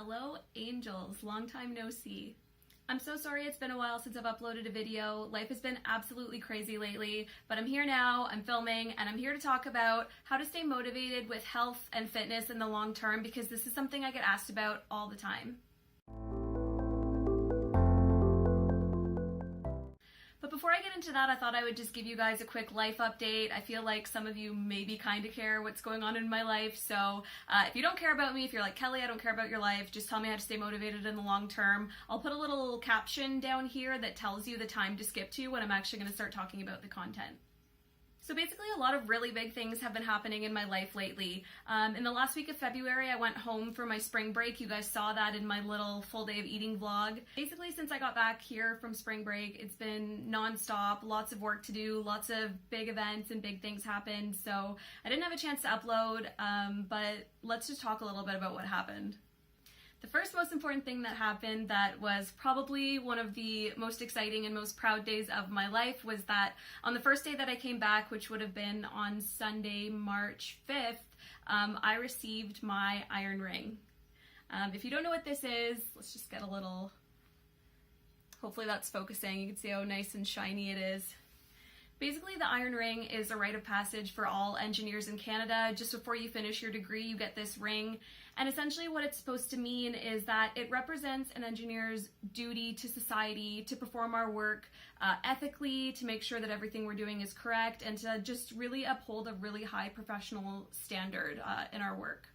Hello, angels. Long time no see. I'm so sorry it's been a while since I've uploaded a video. Life has been absolutely crazy lately, but I'm here now, I'm filming, and I'm here to talk about how to stay motivated with health and fitness in the long term because this is something I get asked about all the time. But before I get into that, I thought I would just give you guys a quick life update. I feel like some of you maybe kind of care what's going on in my life, so if you don't care about me, if you're like, Kelly, I don't care about your life, just tell me how to stay motivated in the long term. I'll put a little caption down here that tells you the time to skip to when I'm actually going to start talking about the content. So basically a lot of really big things have been happening in my life lately. In the last week of February, I went home for my spring break. You guys saw that in my little full day of eating vlog. Basically, since I got back here from spring break, it's been non-stop, lots of work to do, lots of big events and big things happened. So I didn't have a chance to upload, but let's just talk a little bit about what happened. The first most important thing that happened that was probably one of the most exciting and most proud days of my life was that on the first day that I came back, which would have been on Sunday, March 5th, I received my iron ring. If you don't know what this is, let's just get a little, hopefully that's focusing. You can see how nice and shiny it is. Basically, the iron ring is a rite of passage for all engineers in Canada. Just before you finish your degree, you get this ring. And essentially what it's supposed to mean is that it represents an engineer's duty to society to perform our work ethically, to make sure that everything we're doing is correct, and to just really uphold a really high professional standard in our work.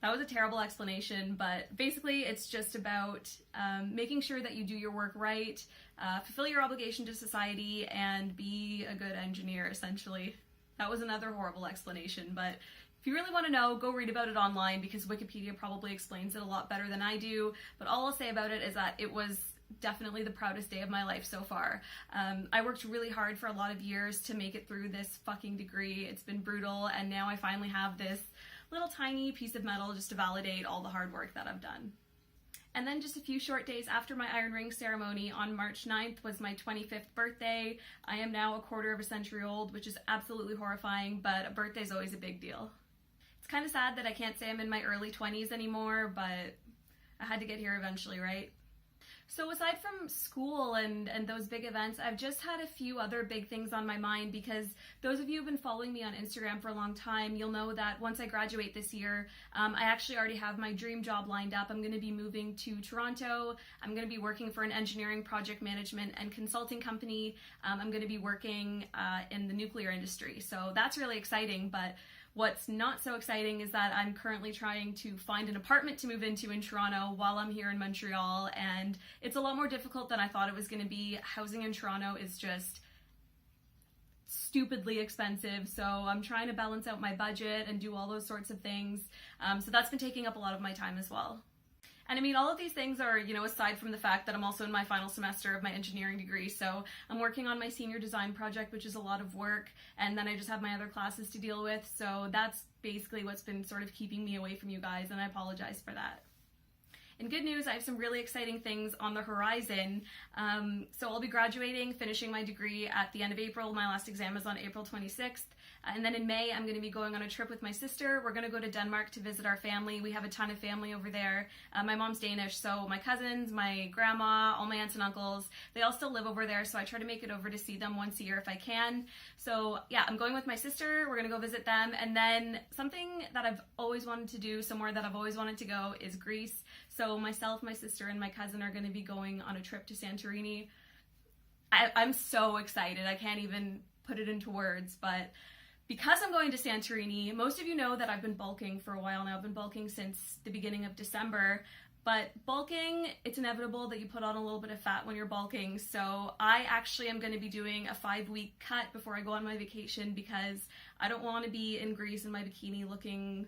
That was a terrible explanation, but basically it's just about making sure that you do your work right, fulfill your obligation to society, and be a good engineer, essentially. That was another horrible explanation, but if you really want to know, go read about it online because Wikipedia probably explains it a lot better than I do, but all I'll say about it is that it was definitely the proudest day of my life so far. I worked really hard for a lot of years to make it through this fucking degree. It's been brutal, and now I finally have this little tiny piece of metal just to validate all the hard work that I've done. And then just a few short days after my iron ring ceremony on March 9th was my 25th birthday. I am now a quarter of a century old, which is absolutely horrifying, but a birthday's always a big deal. It's kind of sad that I can't say I'm in my early 20s anymore, but I had to get here eventually, right? So aside from school and those big events, I've just had a few other big things on my mind because those of you who've been following me on Instagram for a long time, you'll know that once I graduate this year, I actually already have my dream job lined up. I'm going to be moving to Toronto. I'm going to be working for an engineering project management and consulting company. I'm going to be working in the nuclear industry. So that's really exciting, but what's not so exciting is that I'm currently trying to find an apartment to move into in Toronto while I'm here in Montreal, and it's a lot more difficult than I thought it was going to be. Housing in Toronto is just stupidly expensive, so I'm trying to balance out my budget and do all those sorts of things. So that's been taking up a lot of my time as well. And I mean, all of these things are, aside from the fact that I'm also in my final semester of my engineering degree, so I'm working on my senior design project, which is a lot of work, and then I just have my other classes to deal with, so that's basically what's been sort of keeping me away from you guys, and I apologize for that. In good news, I have some really exciting things on the horizon. So I'll be graduating, finishing my degree at the end of April. My last exam is on April 26th. And then in May, I'm going to be going on a trip with my sister. We're going to go to Denmark to visit our family. We have a ton of family over there. My mom's Danish, so my cousins, my grandma, all my aunts and uncles, they all still live over there, so I try to make it over to see them once a year if I can. So yeah, I'm going with my sister. We're going to go visit them. And then something that I've always wanted to do, somewhere that I've always wanted to go, is Greece. So myself, my sister, and my cousin are going to be going on a trip to Santorini. I'm so excited. I can't even put it into words, but because I'm going to Santorini, most of you know that I've been bulking for a while now. I've been bulking since the beginning of December, but bulking, it's inevitable that you put on a little bit of fat when you're bulking, so I actually am going to be doing a 5-week cut before I go on my vacation because I don't want to be in Greece in my bikini looking,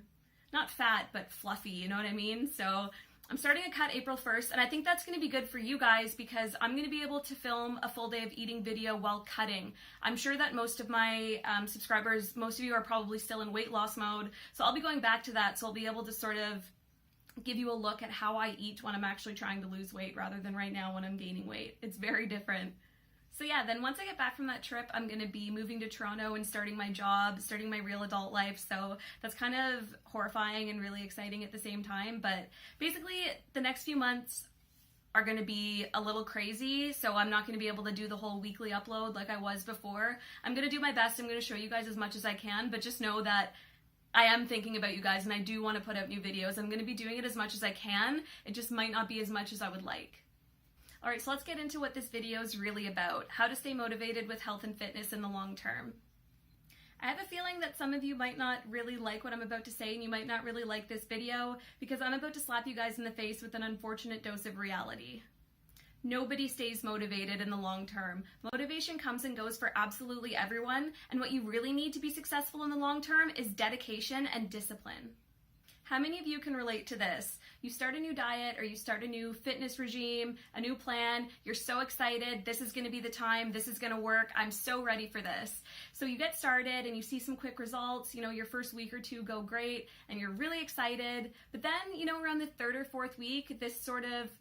not fat, but fluffy, you know what I mean? So I'm starting a cut April 1st, and I think that's going to be good for you guys because I'm going to be able to film a full day of eating video while cutting. I'm sure that most of my subscribers, most of you are probably still in weight loss mode, so I'll be going back to that, so I'll be able to sort of give you a look at how I eat when I'm actually trying to lose weight rather than right now when I'm gaining weight. It's very different. So yeah, then once I get back from that trip, I'm going to be moving to Toronto and starting my job, starting my real adult life. So that's kind of horrifying and really exciting at the same time. But basically, the next few months are going to be a little crazy. So I'm not going to be able to do the whole weekly upload like I was before. I'm going to do my best. I'm going to show you guys as much as I can, but just know that I am thinking about you guys and I do want to put out new videos. I'm going to be doing it as much as I can. It just might not be as much as I would like. Alright, so let's get into what this video is really about, how to stay motivated with health and fitness in the long term. I have a feeling that some of you might not really like what I'm about to say and you might not really like this video because I'm about to slap you guys in the face with an unfortunate dose of reality. Nobody stays motivated in the long term. Motivation comes and goes for absolutely everyone, and what you really need to be successful in the long term is dedication and discipline. How many of you can relate to this? You start a new diet or you start a new fitness regime, a new plan, you're so excited, this is going to be the time, this is going to work, I'm so ready for this. So you get started and you see some quick results, your first week or two go great and you're really excited, but then, around the third or fourth week, this sort of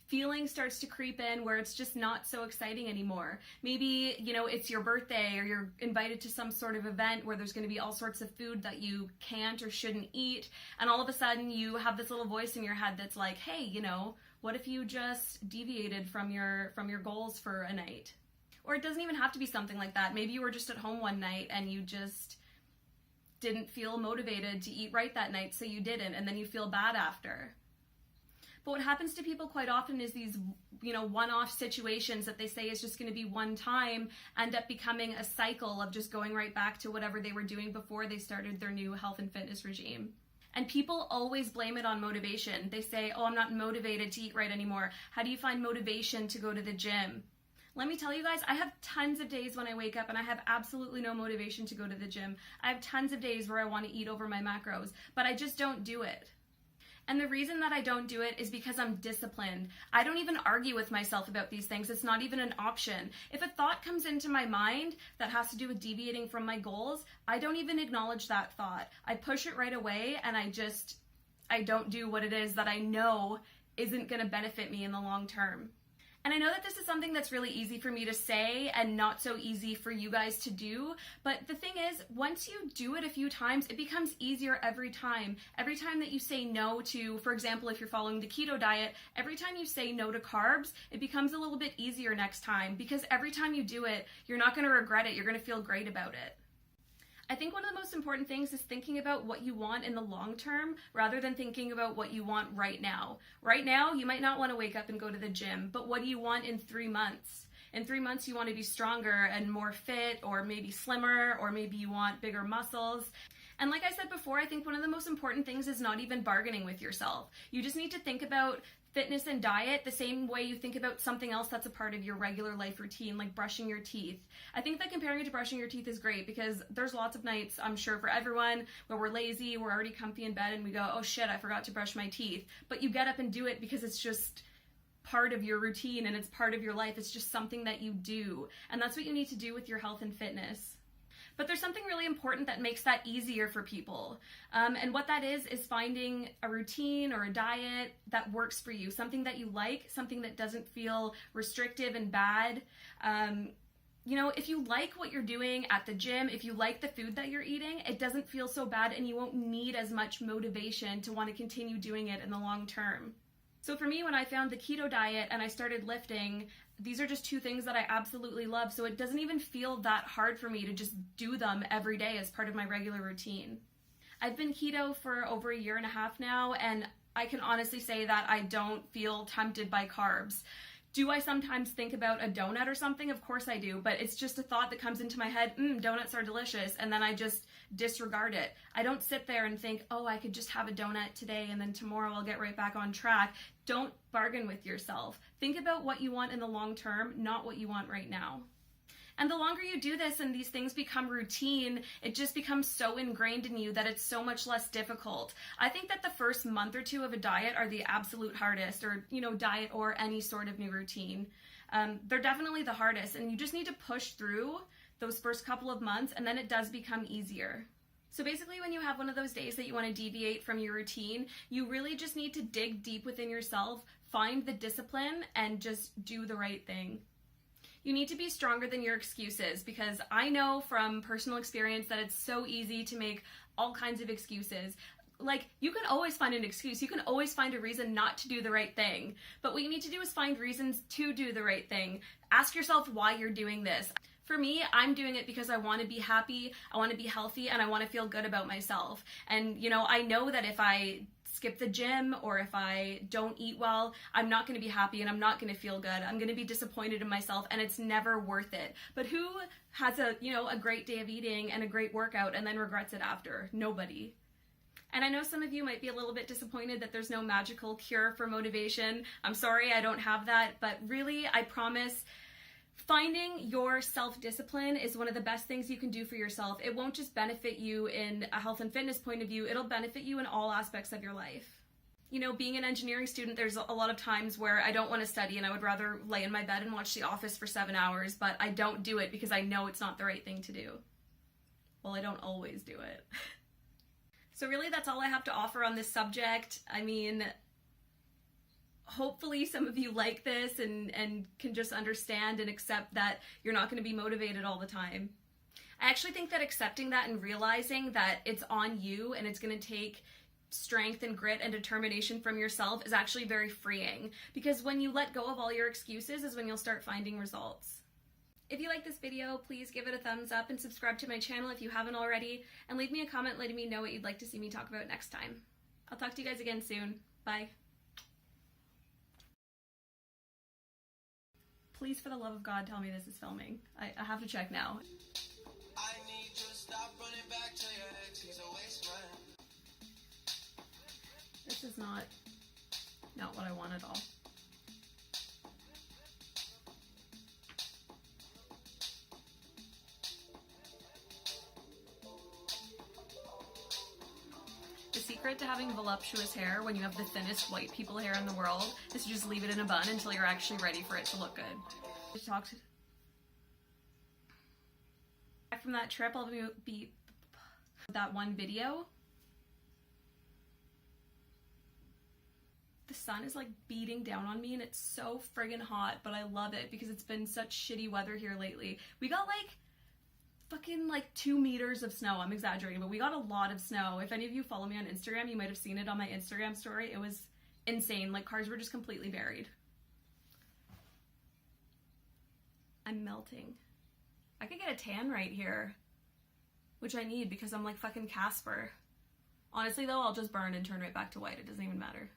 feeling starts to creep in where it's just not so exciting anymore. Maybe, it's your birthday or you're invited to some sort of event where there's going to be all sorts of food that you can't or shouldn't eat, and all of a sudden you have this little voice in your head that's like, hey, what if you just deviated from your goals for a night? Or it doesn't even have to be something like that. Maybe you were just at home one night and you just didn't feel motivated to eat right that night, so you didn't, and then you feel bad after. But what happens to people quite often is these, one-off situations that they say is just going to be one time end up becoming a cycle of just going right back to whatever they were doing before they started their new health and fitness regime. And people always blame it on motivation. They say, oh, I'm not motivated to eat right anymore. How do you find motivation to go to the gym? Let me tell you guys, I have tons of days when I wake up and I have absolutely no motivation to go to the gym. I have tons of days where I want to eat over my macros, but I just don't do it. And the reason that I don't do it is because I'm disciplined. I don't even argue with myself about these things. It's not even an option. If a thought comes into my mind that has to do with deviating from my goals, I don't even acknowledge that thought. I push it right away and I don't do what it is that I know isn't going to benefit me in the long term. And I know that this is something that's really easy for me to say and not so easy for you guys to do, but the thing is, once you do it a few times, it becomes easier every time. Every time that you say no to, for example, if you're following the keto diet, every time you say no to carbs, it becomes a little bit easier next time because every time you do it, you're not going to regret it. You're going to feel great about it. I think one of the most important things is thinking about what you want in the long term rather than thinking about what you want right now. Right now, you might not want to wake up and go to the gym, but what do you want in 3 months? In 3 months, you want to be stronger and more fit, or maybe slimmer, or maybe you want bigger muscles. And like I said before, I think one of the most important things is not even bargaining with yourself. You just need to think about fitness and diet the same way you think about something else that's a part of your regular life routine, like brushing your teeth. I think that comparing it to brushing your teeth is great because there's lots of nights, I'm sure for everyone, where we're lazy, we're already comfy in bed and we go, oh shit, I forgot to brush my teeth. But you get up and do it because it's just part of your routine and it's part of your life. It's just something that you do. And that's what you need to do with your health and fitness. But there's something really important that makes that easier for people. And what that is finding a routine or a diet that works for you, something that you like, something that doesn't feel restrictive and bad. If you like what you're doing at the gym, if you like the food that you're eating, it doesn't feel so bad and you won't need as much motivation to want to continue doing it in the long term. So for me, when I found the keto diet and I started lifting, these are just two things that I absolutely love, so it doesn't even feel that hard for me to just do them every day as part of my regular routine. I've been keto for over 1.5 years now, and I can honestly say that I don't feel tempted by carbs. Do I sometimes think about a donut or something? Of course I do, but it's just a thought that comes into my head, donuts are delicious, and then I just disregard it. I don't sit there and think, oh, I could just have a donut today and then tomorrow I'll get right back on track. Don't bargain with yourself. Think about what you want in the long term, not what you want right now. And the longer you do this and these things become routine, it just becomes so ingrained in you that it's so much less difficult. I think that the first month or two of a diet are the absolute hardest, or, diet or any sort of new routine. They're definitely the hardest, and you just need to push through those first couple of months, and then it does become easier. So basically, when you have one of those days that you want to deviate from your routine, you really just need to dig deep within yourself, find the discipline, and just do the right thing. You need to be stronger than your excuses, because I know from personal experience that it's so easy to make all kinds of excuses. Like, you can always find an excuse. You can always find a reason not to do the right thing. But what you need to do is find reasons to do the right thing. Ask yourself why you're doing this. For me, I'm doing it because I want to be happy, I want to be healthy, and I want to feel good about myself. And, you know, I know that if I skip the gym or if I don't eat well, I'm not going to be happy and I'm not going to feel good. I'm going to be disappointed in myself, and it's never worth it. But who has a great day of eating and a great workout and then regrets it after? Nobody. And I know some of you might be a little bit disappointed that there's no magical cure for motivation. I'm sorry I don't have that, but really, I promise, finding your self-discipline is one of the best things you can do for yourself. It won't just benefit you in a health and fitness point of view, it'll benefit you in all aspects of your life. You know, being an engineering student, there's a lot of times where I don't want to study and I would rather lay in my bed and watch The Office for 7 hours, but I don't do it because I know it's not the right thing to do. Well, I don't always do it. So really, that's all I have to offer on this subject. I mean, hopefully some of you like this and can just understand and accept that you're not going to be motivated all the time. I actually think that accepting that and realizing that it's on you and it's going to take strength and grit and determination from yourself is actually very freeing, because when you let go of all your excuses is when you'll start finding results. If you like this video, please give it a thumbs up and subscribe to my channel if you haven't already, and leave me a comment letting me know what you'd like to see me talk about next time. I'll talk to you guys again soon. Bye. Please, for the love of God, tell me this is filming. I have to check now. I need to stop running back to your ex, he's a waste man. This is not what I want at all. The secret to having voluptuous hair when you have the thinnest white people hair in the world is to just leave it in a bun until you're actually ready for it to look good. Back from that trip, I'll be that one video. The sun is like beating down on me and it's so friggin' hot, but I love it because it's been such shitty weather here lately. We got like fucking like 2 meters of snow. I'm exaggerating, but we got a lot of snow. If any of you follow me on Instagram, you might have seen it on my Instagram story. It was insane. Like, cars were just completely buried. I'm melting. I could get a tan right here, which I need because I'm like fucking Casper. Honestly though, I'll just burn and turn right back to white. It doesn't even matter.